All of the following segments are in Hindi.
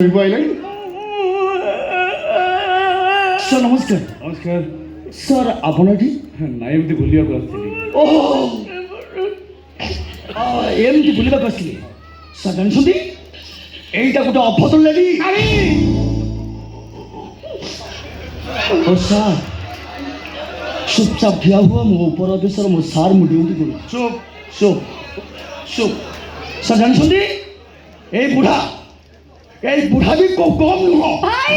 सर नमस्कार नमस्कार सर आपण ଏଠି ନା ଏମିତି ବୁଲିବାକୁ ଆସିଥିଲି। ଓହୋ ଏମିତି ବୁଲିବାକୁ ଆସିଥିଲେ ସାର୍ ଜାଣିଛନ୍ତି ଏଇଟା ଗୋଟେ ଅଭଦ୍ର ଲେଡି ଓ ସାର୍ ଚୁପଚାପ ଠିଆ ହୁଅ ମୋ ଉପର ଅଫିସର ମୋ ସାର୍ ମୁଁ ଡ୍ୟୁଟି କରୁ ଚୁପ୍ ଚୁପ୍ ଚୁପ୍ ସାର୍ ଜାଣିଛନ୍ତି ଏଇ ବୁଢ଼ା भी को कम नुह भाई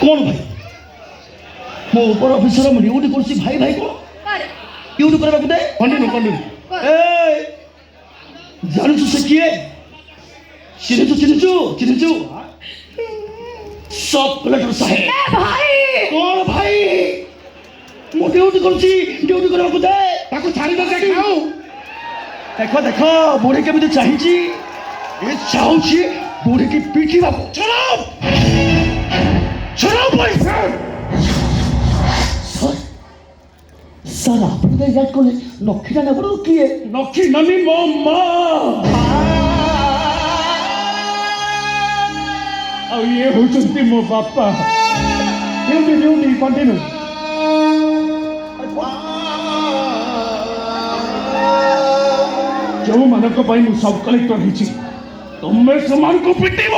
कौन भाई मो ऊपर ऑफिसर में ड्यूटी करसी भाई भाई कौन ड्यूटी करबा कुदे कंटिन्यू ए जानू से किए चिन्हचु सब कलेक्टर साहेब भाई कौन भाई मो ड्यूटी करबा कुदे ताको छाड़ी दे खाऊ देखो देखो बुढ़ी केमी चाहिए ये चाहूची बुढ़ी की पीठी बाबू चलो भाई सर आपने याद कर ले नखी ना बड़ो किए नखी ननी मो मां ଆଉ ଇଏ ହଉଛନ୍ତି ମୋ ବାପା। Duty continue. ଯେଉଁମାନଙ୍କ ପାଇଁ ମୁଁ ସବ୍ କଲେକ୍ଟର ହେଇଛି ତମେ ସେମାନଙ୍କୁ ପିଟିବ।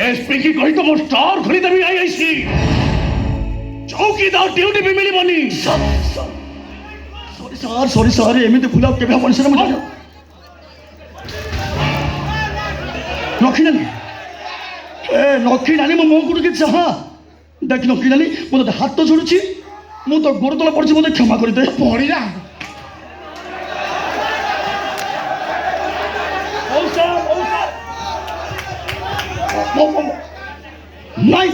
ଏସପି କି କହି ତ ମୋ ଷ୍ଟୋର ଖୋଲିଦେବି ଆଇଆଇସି। ଚୌକିଦାର ଡ୍ୟୁଟି ବି ମିଳିବନି। सॉरी सर एमती भूल के मनुष्य नखी नानी नखी नानी मो मुँह को टे चाह देख नखी नानी मुझे हाथ जोड़ुची मु तो गोड़ तला पड़ी मत क्षमा कर दे पड़ा नहीं